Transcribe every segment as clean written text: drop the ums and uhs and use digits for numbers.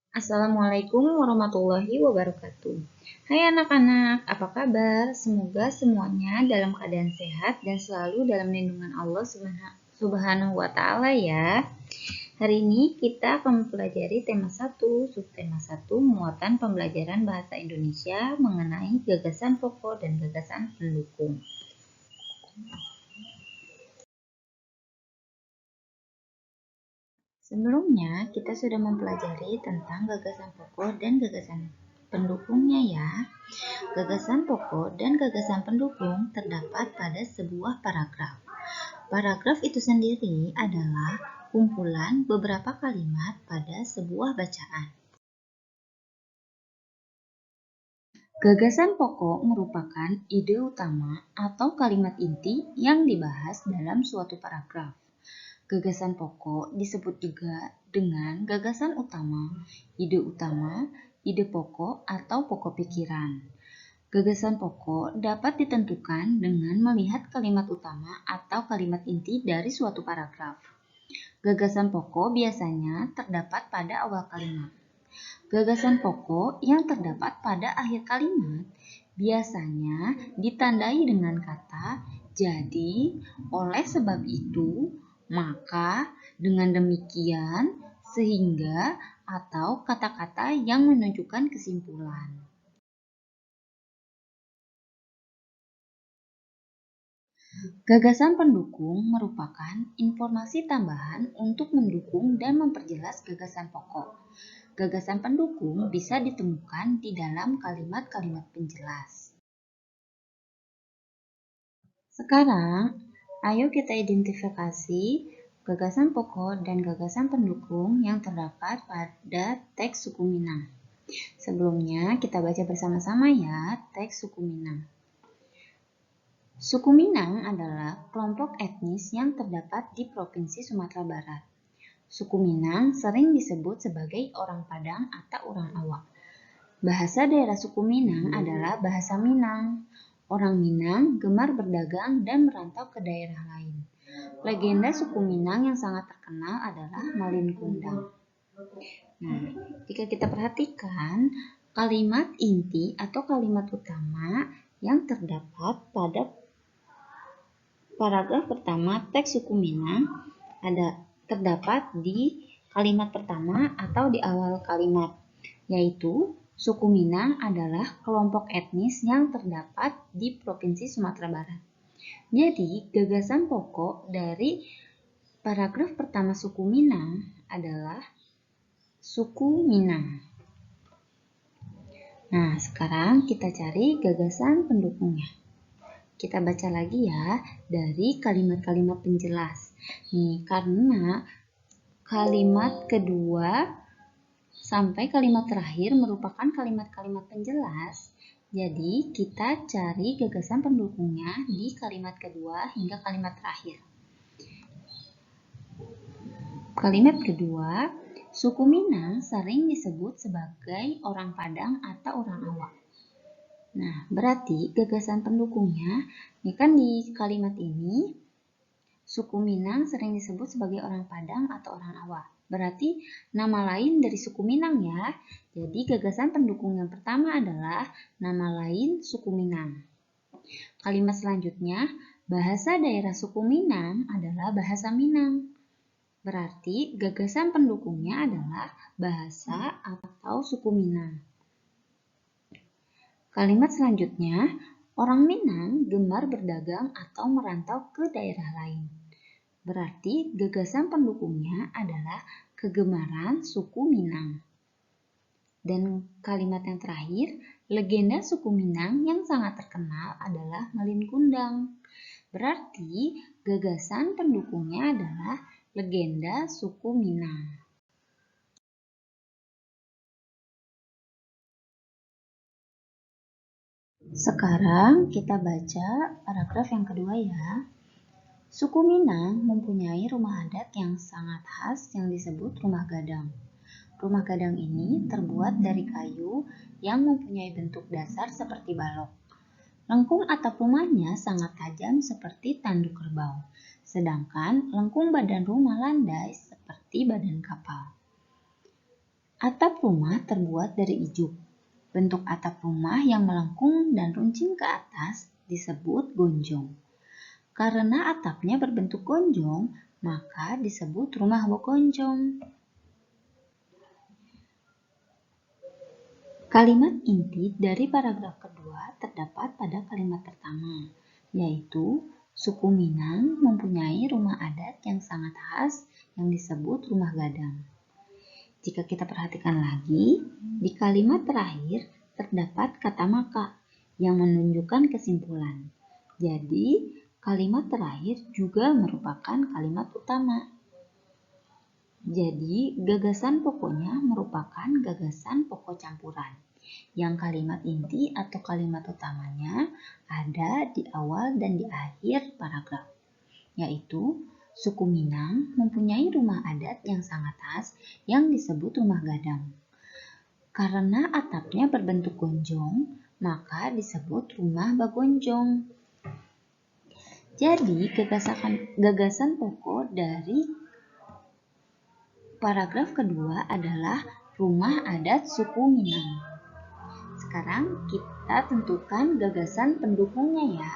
Assalamualaikum warahmatullahi wabarakatuh. Hai anak-anak, apa kabar? Semoga semuanya dalam keadaan sehat dan selalu dalam lindungan Allah Subhanahu wa Ta'ala ya. Hari ini kita akan mempelajari tema 1, subtema 1, muatan pembelajaran bahasa Indonesia mengenai gagasan pokok dan gagasan pendukung. Sebelumnya, kita sudah mempelajari tentang gagasan pokok dan gagasan pendukungnya ya. Gagasan pokok dan gagasan pendukung terdapat pada sebuah paragraf. Paragraf itu sendiri adalah kumpulan beberapa kalimat pada sebuah bacaan. Gagasan pokok merupakan ide utama atau kalimat inti yang dibahas dalam suatu paragraf. Gagasan pokok disebut juga dengan gagasan utama, ide pokok atau pokok pikiran. Gagasan pokok dapat ditentukan dengan melihat kalimat utama atau kalimat inti dari suatu paragraf. Gagasan pokok biasanya terdapat pada awal kalimat. Gagasan pokok yang terdapat pada akhir kalimat biasanya ditandai dengan kata jadi, oleh sebab itu, maka, dengan demikian, sehingga, atau kata-kata yang menunjukkan kesimpulan. Gagasan pendukung merupakan informasi tambahan untuk mendukung dan memperjelas gagasan pokok. Gagasan pendukung bisa ditemukan di dalam kalimat-kalimat penjelas. Sekarang, ayo kita identifikasi gagasan pokok dan gagasan pendukung yang terdapat pada teks suku Minang. Sebelumnya, kita baca bersama-sama ya teks suku Minang. Suku Minang adalah kelompok etnis yang terdapat di Provinsi Sumatera Barat. Suku Minang sering disebut sebagai orang Padang atau orang Awak. Bahasa daerah suku Minang adalah bahasa Minang. Orang Minang gemar berdagang dan merantau ke daerah lain. Legenda suku Minang yang sangat terkenal adalah Malin Kundang. Nah, jika kita perhatikan, kalimat inti atau kalimat utama yang terdapat pada paragraf pertama teks suku Minang terdapat di kalimat pertama atau di awal kalimat, yaitu suku Minang adalah kelompok etnis yang terdapat di Provinsi Sumatera Barat. Jadi, gagasan pokok dari paragraf pertama suku Minang adalah suku Minang. Nah, sekarang kita cari gagasan pendukungnya. Kita baca lagi ya dari kalimat-kalimat penjelas. Nih, karena kalimat kedua sampai kalimat terakhir merupakan kalimat-kalimat penjelas, jadi kita cari gagasan pendukungnya di kalimat kedua hingga kalimat terakhir. Kalimat kedua, suku Minang sering disebut sebagai orang Padang atau orang Awak. Nah, berarti gagasan pendukungnya, ini kan di kalimat ini, suku Minang sering disebut sebagai orang Padang atau orang Awak. Berarti nama lain dari suku Minang ya. Jadi gagasan pendukung yang pertama adalah nama lain suku Minang. Kalimat selanjutnya, bahasa daerah suku Minang adalah bahasa Minang. Berarti gagasan pendukungnya adalah bahasa atau suku Minang. Kalimat selanjutnya, orang Minang gemar berdagang atau merantau ke daerah lain. Berarti gagasan pendukungnya adalah kegemaran suku Minang. Dan kalimat yang terakhir, legenda suku Minang yang sangat terkenal adalah Malin Kundang. Berarti gagasan pendukungnya adalah legenda suku Minang. Sekarang kita baca paragraf yang kedua ya. Suku Minang mempunyai rumah adat yang sangat khas yang disebut rumah gadang. Rumah gadang ini terbuat dari kayu yang mempunyai bentuk dasar seperti balok. Lengkung atap rumahnya sangat tajam seperti tanduk kerbau, sedangkan lengkung badan rumah landai seperti badan kapal. Atap rumah terbuat dari ijuk. Bentuk atap rumah yang melengkung dan runcing ke atas disebut gonjong. Karena atapnya berbentuk gonjong, maka disebut rumah gonjong. Kalimat inti dari paragraf kedua terdapat pada kalimat pertama, yaitu suku Minang mempunyai rumah adat yang sangat khas yang disebut rumah gadang. Jika kita perhatikan lagi, di kalimat terakhir terdapat kata maka yang menunjukkan kesimpulan. Jadi, kalimat terakhir juga merupakan kalimat utama. Jadi, gagasan pokoknya merupakan gagasan pokok campuran, yang kalimat inti atau kalimat utamanya ada di awal dan di akhir paragraf, yaitu suku Minang mempunyai rumah adat yang sangat khas yang disebut rumah gadang. Karena atapnya berbentuk gonjong, maka disebut rumah bagonjong. Jadi, gagasan pokok dari paragraf kedua adalah rumah adat suku Minang. Sekarang kita tentukan gagasan pendukungnya ya.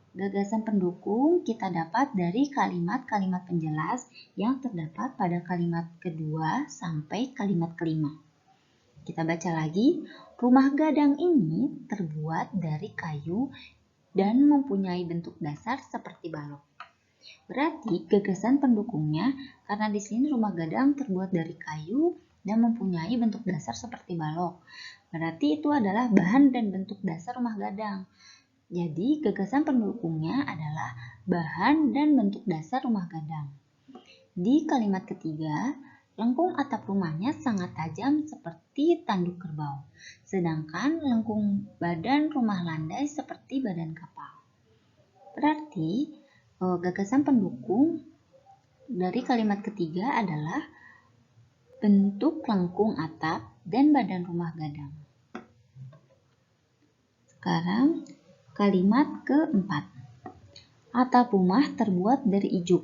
Gagasan pendukung kita dapat dari kalimat-kalimat penjelas yang terdapat pada kalimat kedua sampai kalimat kelima. Kita baca lagi, rumah gadang ini terbuat dari kayu dan mempunyai bentuk dasar seperti balok. Berarti gagasan pendukungnya karena di sini rumah gadang terbuat dari kayu dan mempunyai bentuk dasar seperti balok. Berarti itu adalah bahan dan bentuk dasar rumah gadang. Jadi gagasan pendukungnya adalah bahan dan bentuk dasar rumah gadang. Di kalimat ketiga, lengkung atap rumahnya sangat tajam seperti tanduk kerbau, sedangkan lengkung badan rumah landai seperti badan kapal. Berarti gagasan pendukung dari kalimat ketiga adalah bentuk lengkung atap dan badan rumah gadang. Sekarang kalimat keempat. Atap rumah terbuat dari ijuk.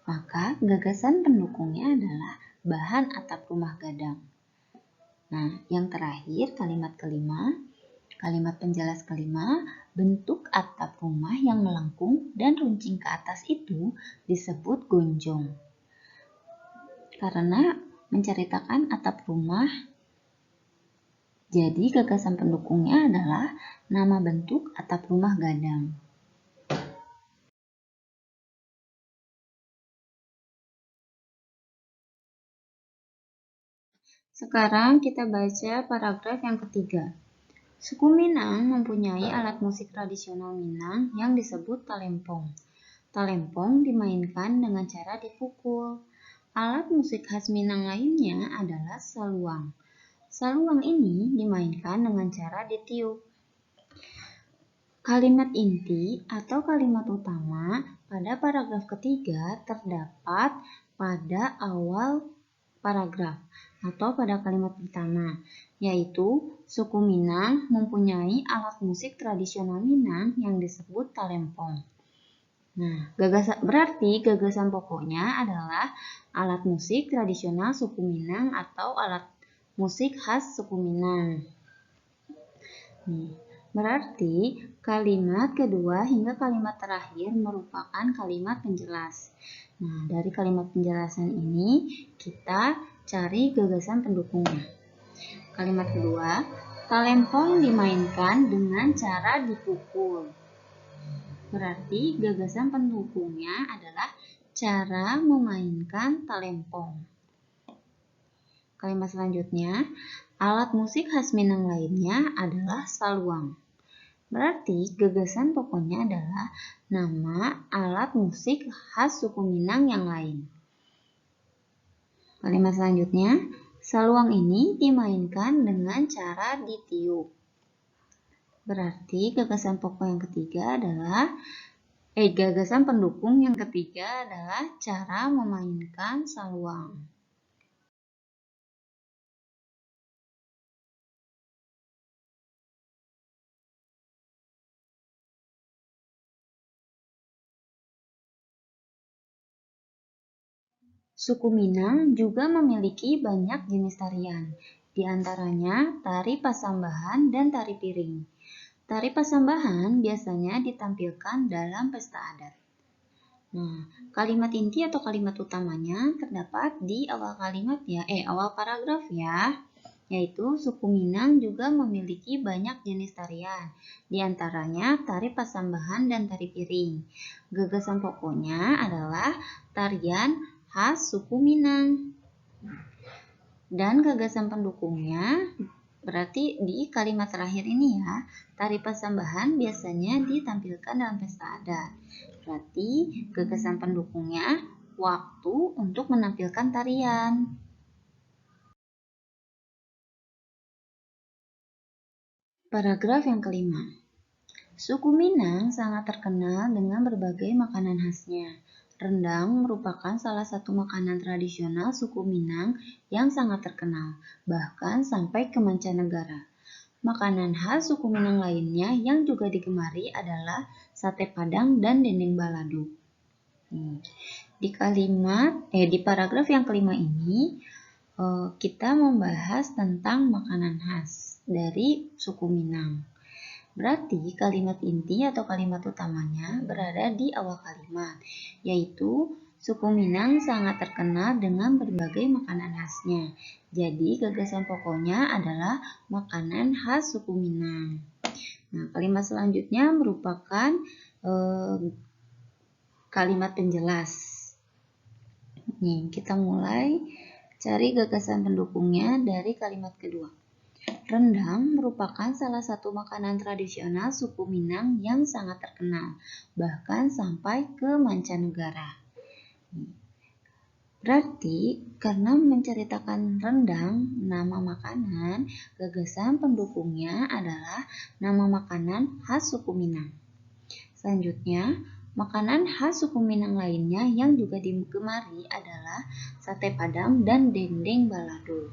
Maka gagasan pendukungnya adalah bahan atap rumah gadang. Nah, yang terakhir kalimat kelima. Kalimat penjelas kelima, bentuk atap rumah yang melengkung dan runcing ke atas itu disebut gonjong. Karena menceritakan atap rumah, jadi gagasan pendukungnya adalah nama bentuk atap rumah gadang. Sekarang kita baca paragraf yang ketiga. Suku Minang mempunyai alat musik tradisional Minang yang disebut talempong. Talempong dimainkan dengan cara dipukul. Alat musik khas Minang lainnya adalah saluang. Saluang ini dimainkan dengan cara ditiup. Kalimat inti atau kalimat utama pada paragraf ketiga terdapat pada awal paragraf atau pada kalimat pertama, yaitu suku Minang mempunyai alat musik tradisional Minang yang disebut talempong. Nah, berarti gagasan pokoknya adalah alat musik tradisional suku Minang atau alat musik khas suku Minang. Berarti kalimat kedua hingga kalimat terakhir merupakan kalimat penjelas. Nah, dari kalimat penjelasan ini kita cari gagasan pendukungnya. Kalimat kedua, talempong dimainkan dengan cara dipukul. Berarti gagasan pendukungnya adalah cara memainkan talempong. Kalimat selanjutnya, alat musik khas Minang lainnya adalah saluang. Berarti gagasan pokoknya adalah nama alat musik khas suku Minang yang lain. Kalimat selanjutnya, saluang ini dimainkan dengan cara ditiup. Berarti gagasan pokok yang ketiga adalah gagasan pendukung yang ketiga adalah cara memainkan saluang. Suku Minang juga memiliki banyak jenis tarian, di antaranya tari pasambahan dan tari piring. Tari pasambahan biasanya ditampilkan dalam pesta adat. Nah, kalimat inti atau kalimat utamanya terdapat di awal awal paragraf ya, yaitu suku Minang juga memiliki banyak jenis tarian, di antaranya tari pasambahan dan tari piring. Gagasan pokoknya adalah tarian khas suku Minang. Dan gagasan pendukungnya berarti di kalimat terakhir ini ya, tari pasambahan biasanya ditampilkan dalam pesta adat. Berarti gagasan pendukungnya waktu untuk menampilkan tarian. Paragraf yang kelima. Suku Minang sangat terkenal dengan berbagai makanan khasnya. Rendang merupakan salah satu makanan tradisional suku Minang yang sangat terkenal, bahkan sampai ke mancanegara. Makanan khas suku Minang lainnya yang juga digemari adalah sate Padang dan dendeng balado. Di paragraf yang kelima ini kita membahas tentang makanan khas dari suku Minang. Berarti kalimat inti atau kalimat utamanya berada di awal kalimat, yaitu suku Minang sangat terkenal dengan berbagai makanan khasnya. Jadi gagasan pokoknya adalah makanan khas suku Minang. Nah, kalimat selanjutnya merupakan kalimat penjelas. Nih, kita mulai cari gagasan pendukungnya dari kalimat kedua. Rendang merupakan salah satu makanan tradisional suku Minang yang sangat terkenal, bahkan sampai ke mancanegara. Berarti, karena menceritakan rendang, nama makanan, gagasan pendukungnya adalah nama makanan khas suku Minang. Selanjutnya, makanan khas suku Minang lainnya yang juga digemari adalah sate Padang dan dendeng balado.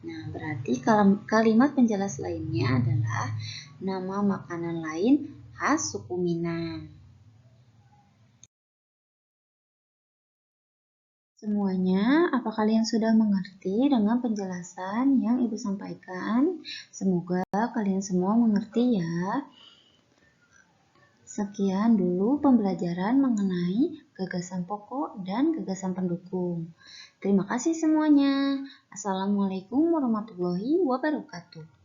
Nah, berarti kalimat penjelas lainnya adalah nama makanan lain khas suku Minang. Semuanya, apa kalian sudah mengerti dengan penjelasan yang Ibu sampaikan? Semoga kalian semua mengerti ya. Sekian dulu pembelajaran mengenai gagasan pokok dan gagasan pendukung. Terima kasih semuanya. Assalamualaikum warahmatullahi wabarakatuh.